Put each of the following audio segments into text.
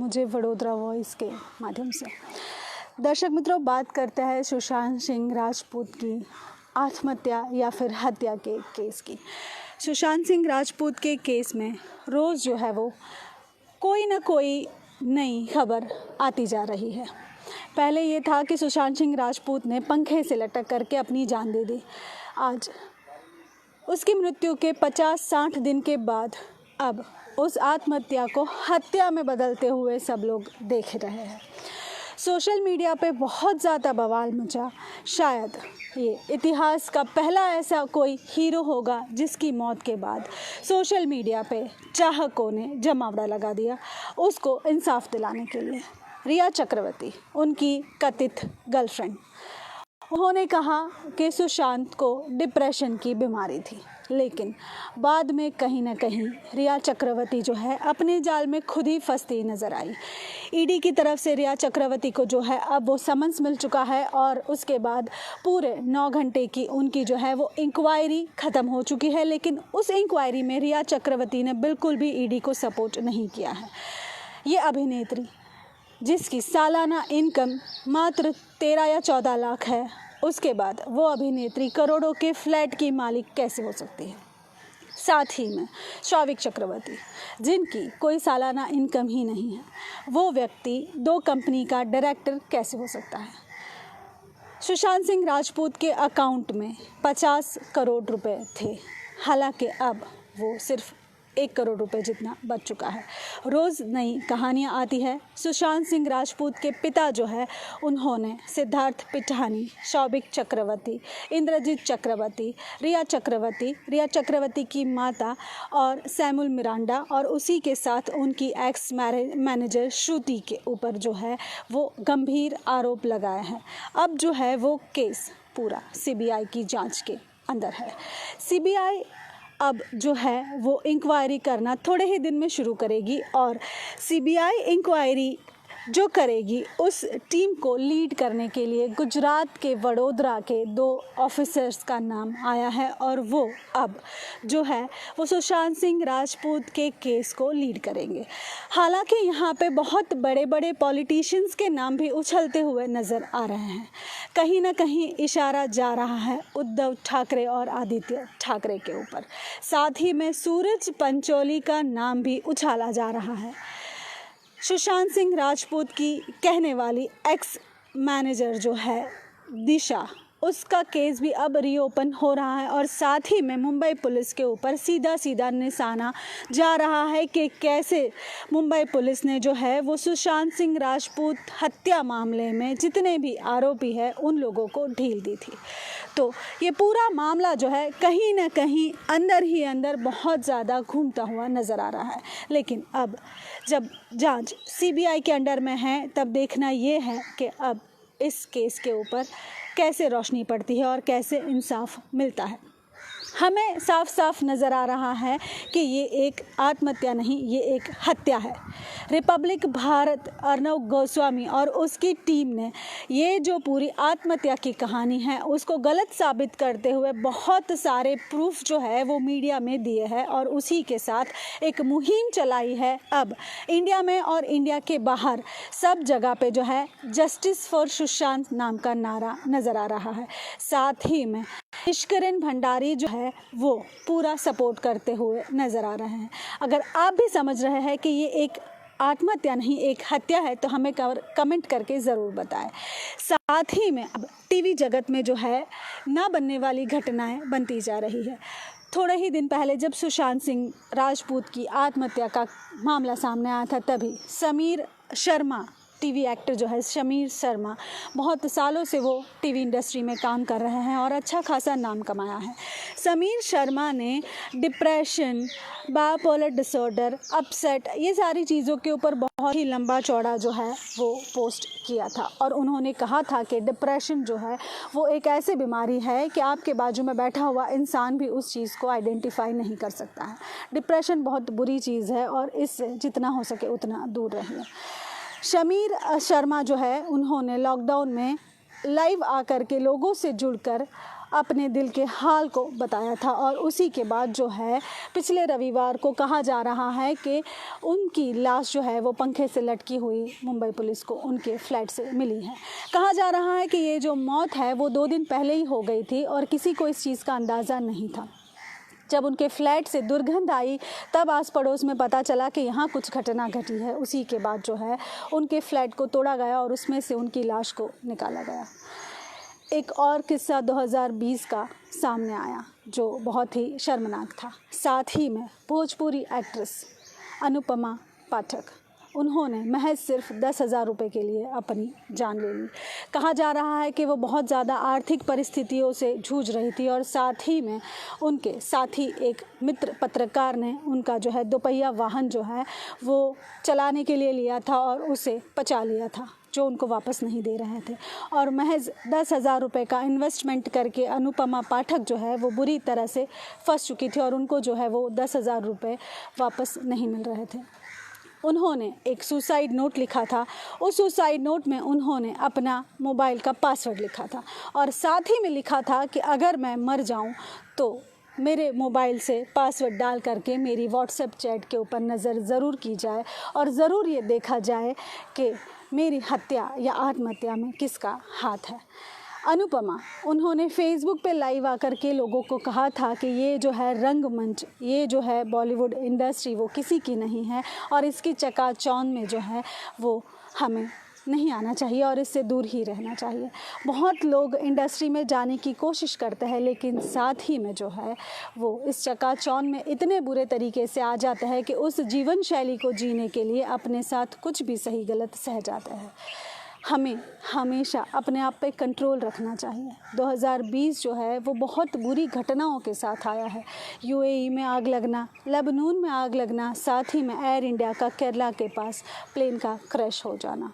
मुझे वडोदरा वॉइस के माध्यम से। दर्शक मित्रों, बात करते हैं सुशांत सिंह राजपूत की आत्महत्या या फिर हत्या के केस की। सुशांत सिंह राजपूत के केस में रोज़ जो है वो कोई ना कोई नई खबर आती जा रही है। पहले ये था कि सुशांत सिंह राजपूत ने पंखे से लटक करके अपनी जान दे दी। आज उसकी मृत्यु के 50-60 दिन के बाद अब उस आत्महत्या को हत्या में बदलते हुए सब लोग देख रहे हैं। सोशल मीडिया पे बहुत ज़्यादा बवाल मचा। शायद ये इतिहास का पहला ऐसा कोई हीरो होगा जिसकी मौत के बाद सोशल मीडिया पे चाहकों ने जमावड़ा लगा दिया उसको इंसाफ दिलाने के लिए। रिया चक्रवर्ती, उनकी कथित गर्लफ्रेंड, उन्होंने कहा कि सुशांत को डिप्रेशन की बीमारी थी, लेकिन बाद में कहीं ना कहीं रिया चक्रवर्ती जो है अपने जाल में खुद ही फंसती नज़र आई। ईडी की तरफ से रिया चक्रवर्ती को जो है अब वो समन्स मिल चुका है और उसके बाद पूरे 9 घंटे की उनकी जो है वो इंक्वायरी ख़त्म हो चुकी है। लेकिन उस इंक्वायरी में रिया चक्रवर्ती ने बिल्कुल भी ईडी को सपोर्ट नहीं किया है। ये अभिनेत्री जिसकी सालाना इनकम मात्र 13 या 14 लाख है, उसके बाद वो अभिनेत्री करोड़ों के फ्लैट की मालिक कैसे हो सकती है। साथ ही में शौविक चक्रवर्ती, जिनकी कोई सालाना इनकम ही नहीं है, वो व्यक्ति 2 कंपनी का डायरेक्टर कैसे हो सकता है। सुशांत सिंह राजपूत के अकाउंट में 50 करोड़ रुपए थे, हालांकि अब वो सिर्फ 1 करोड़ रुपए जितना बच चुका है। रोज़ नई कहानियाँ आती है। सुशांत सिंह राजपूत के पिता जो है उन्होंने सिद्धार्थ पिठानी, शौविक चक्रवर्ती, इंद्रजीत चक्रवर्ती, रिया चक्रवर्ती की माता और सैमुअल मिरांडा और उसी के साथ उनकी एक्स मैनेजर श्रुति के ऊपर जो है वो गंभीर आरोप लगाए हैं। अब जो है वो केस पूरा सीबीआई की जांच के अंदर है। सीबीआई अब जो है वो इंक्वायरी करना थोड़े ही दिन में शुरू करेगी और सीबीआई इंक्वायरी जो करेगी उस टीम को लीड करने के लिए गुजरात के वडोदरा के 2 ऑफिसर्स का नाम आया है और वो अब जो है वो सुशांत सिंह राजपूत के केस को लीड करेंगे। हालांकि यहाँ पे बहुत बड़े बड़े पॉलिटिशियंस के नाम भी उछलते हुए नज़र आ रहे हैं। कहीं ना कहीं इशारा जा रहा है उद्धव ठाकरे और आदित्य ठाकरे के ऊपर। साथ ही में सूरज पंचोली का नाम भी उछाला जा रहा है। सुशांत सिंह राजपूत की कहने वाली एक्स मैनेजर जो है दिशा, उसका केस भी अब रीओपन हो रहा है और साथ ही में मुंबई पुलिस के ऊपर सीधा निशाना जा रहा है कि कैसे मुंबई पुलिस ने जो है वो सुशांत सिंह राजपूत हत्या मामले में जितने भी आरोपी हैं उन लोगों को ढील दी थी। तो ये पूरा मामला जो है कहीं ना कहीं अंदर ही अंदर बहुत ज़्यादा घूमता हुआ नज़र आ रहा है। लेकिन अब जब जांच सीबीआई के अंडर में है तब देखना ये है कि अब इस केस के ऊपर कैसे रोशनी पड़ती है और कैसे इंसाफ मिलता है। हमें साफ साफ नज़र आ रहा है कि ये एक आत्महत्या नहीं, ये एक हत्या है। रिपब्लिक भारत अर्नव गोस्वामी और उसकी टीम ने ये जो पूरी आत्महत्या की कहानी है उसको गलत साबित करते हुए बहुत सारे प्रूफ जो है वो मीडिया में दिए हैं और उसी के साथ एक मुहिम चलाई है। अब इंडिया में और इंडिया के बाहर सब जगह पे जो है जस्टिस फॉर सुशांत नाम का नारा नज़र आ रहा है। साथ ही में निष्करण भंडारी जो है वो पूरा सपोर्ट करते हुए नज़र आ रहे हैं। अगर आप भी समझ रहे हैं कि ये एक आत्महत्या नहीं एक हत्या है तो हमें कमेंट करके ज़रूर बताएं। साथ ही में अब टीवी जगत में जो है ना बनने वाली घटनाएं बनती जा रही है। थोड़े ही दिन पहले जब सुशांत सिंह राजपूत की आत्महत्या का मामला सामने आया था तभी समीर शर्मा, टीवी एक्टर जो है समीर शर्मा, बहुत सालों से वो टीवी इंडस्ट्री में काम कर रहे हैं और अच्छा खासा नाम कमाया है। समीर शर्मा ने डिप्रेशन, बाइपोलर डिसऑर्डर, अपसेट, ये सारी चीज़ों के ऊपर बहुत ही लंबा चौड़ा जो है वो पोस्ट किया था और उन्होंने कहा था कि डिप्रेशन जो है वो एक ऐसी बीमारी है कि आपके बाजू में बैठा हुआ इंसान भी उस चीज़ को आइडेंटिफाई नहीं कर सकता है। डिप्रेशन बहुत बुरी चीज़ है और इससे जितना हो सके उतना दूर रहिए। समीर शर्मा जो है उन्होंने लॉकडाउन में लाइव आकर के लोगों से जुड़कर अपने दिल के हाल को बताया था। और उसी के बाद जो है पिछले रविवार को कहा जा रहा है कि उनकी लाश जो है वो पंखे से लटकी हुई मुंबई पुलिस को उनके फ्लैट से मिली है। कहा जा रहा है कि ये जो मौत है वो 2 दिन पहले ही हो गई थी और किसी को इस चीज़ का अंदाज़ा नहीं था। जब उनके फ्लैट से दुर्गंध आई तब आस पड़ोस में पता चला कि यहाँ कुछ घटना घटी है। उसी के बाद जो है उनके फ्लैट को तोड़ा गया और उसमें से उनकी लाश को निकाला गया। एक और किस्सा 2020 का सामने आया जो बहुत ही शर्मनाक था। साथ ही में भोजपुरी एक्ट्रेस अनुपमा पाठक, उन्होंने महज सिर्फ 10,000 रुपये के लिए अपनी जान ले ली। कहा जा रहा है कि वो बहुत ज़्यादा आर्थिक परिस्थितियों से जूझ रही थी और साथ ही में उनके साथी एक मित्र पत्रकार ने उनका जो है दोपहिया वाहन जो है वो चलाने के लिए लिया था और उसे पचा लिया था, जो उनको वापस नहीं दे रहे थे। और महज 10,000 रुपये का इन्वेस्टमेंट करके अनुपमा पाठक जो है वो बुरी तरह से फंस चुकी थी और उनको जो है वो 10,000 रुपये वापस नहीं मिल रहे थे। उन्होंने एक सुसाइड नोट लिखा था। उस सुसाइड नोट में उन्होंने अपना मोबाइल का पासवर्ड लिखा था और साथ ही में लिखा था कि अगर मैं मर जाऊं तो मेरे मोबाइल से पासवर्ड डाल करके मेरी व्हाट्सएप चैट के ऊपर नज़र ज़रूर की जाए और ज़रूर ये देखा जाए कि मेरी हत्या या आत्महत्या में किसका हाथ है। अनुपमा, उन्होंने फेसबुक पे लाइव आकर के लोगों को कहा था कि ये जो है रंगमंच, ये जो है बॉलीवुड इंडस्ट्री वो किसी की नहीं है और इसकी चकाचौंध में जो है वो हमें नहीं आना चाहिए और इससे दूर ही रहना चाहिए। बहुत लोग इंडस्ट्री में जाने की कोशिश करते हैं लेकिन साथ ही में जो है वो इस चकाचौंध में इतने बुरे तरीके से आ जाते हैं कि उस जीवन शैली को जीने के लिए अपने साथ कुछ भी सही गलत सह जाते हैं। हमें हमेशा अपने आप पे कंट्रोल रखना चाहिए। 2020 जो है वो बहुत बुरी घटनाओं के साथ आया है। यूएई में आग लगना, लेबनान में आग लगना, साथ ही में एयर इंडिया का केरला के पास प्लेन का क्रैश हो जाना।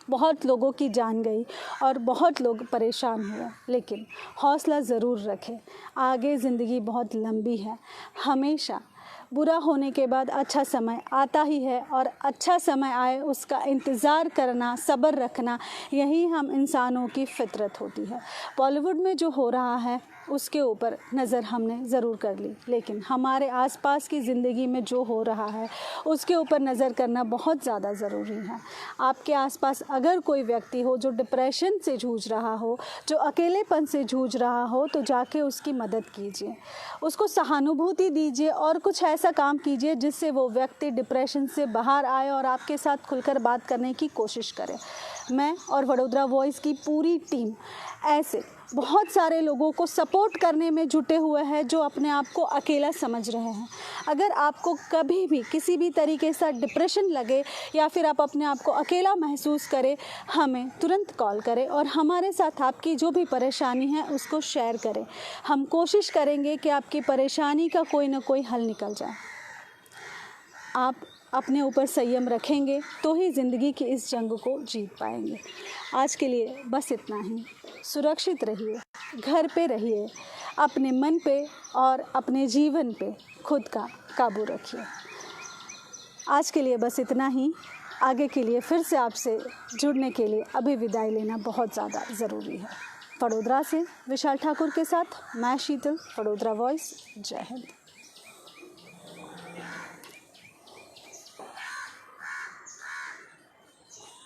बहुत लोगों की जान गई और बहुत लोग परेशान हुए, लेकिन हौसला ज़रूर रखें। आगे ज़िंदगी बहुत लंबी है। हमेशा बुरा होने के बाद अच्छा समय आता ही है और अच्छा समय आए उसका इंतज़ार करना, सब्र रखना, यही हम इंसानों की फितरत होती है। बॉलीवुड में जो हो रहा है उसके ऊपर नज़र हमने ज़रूर कर ली, लेकिन हमारे आसपास की ज़िंदगी में जो हो रहा है उसके ऊपर नज़र करना बहुत ज़्यादा ज़रूरी है। आपके आसपास अगर कोई व्यक्ति हो जो डिप्रेशन से जूझ रहा हो, जो अकेलेपन से जूझ रहा हो, तो जाके उसकी मदद कीजिए, उसको सहानुभूति दीजिए और कुछ ऐसा काम कीजिए जिससे वो व्यक्ति डिप्रेशन से बाहर आए और आपके साथ खुलकर बात करने की कोशिश करे। मैं और वडोदरा वॉइस की पूरी टीम ऐसे बहुत सारे लोगों को सपोर्ट करने में जुटे हुए हैं जो अपने आप को अकेला समझ रहे हैं। अगर आपको कभी भी किसी भी तरीके से डिप्रेशन लगे या फिर आप अपने आप को अकेला महसूस करें, हमें तुरंत कॉल करें और हमारे साथ आपकी जो भी परेशानी है उसको शेयर करें। हम कोशिश करेंगे कि आपकी परेशानी का कोई ना कोई हल निकल जाए। आप अपने ऊपर संयम रखेंगे तो ही ज़िंदगी की इस जंग को जीत पाएंगे। आज के लिए बस इतना ही। सुरक्षित रहिए, घर पे रहिए, अपने मन पे और अपने जीवन पे खुद का काबू रखिए। आज के लिए बस इतना ही। आगे के लिए फिर से आपसे जुड़ने के लिए अभी विदाई लेना बहुत ज़्यादा ज़रूरी है। वडोदरा से विशाल ठाकुर के साथ मैं शीतल, वडोदरा वॉइस। जय हिंद।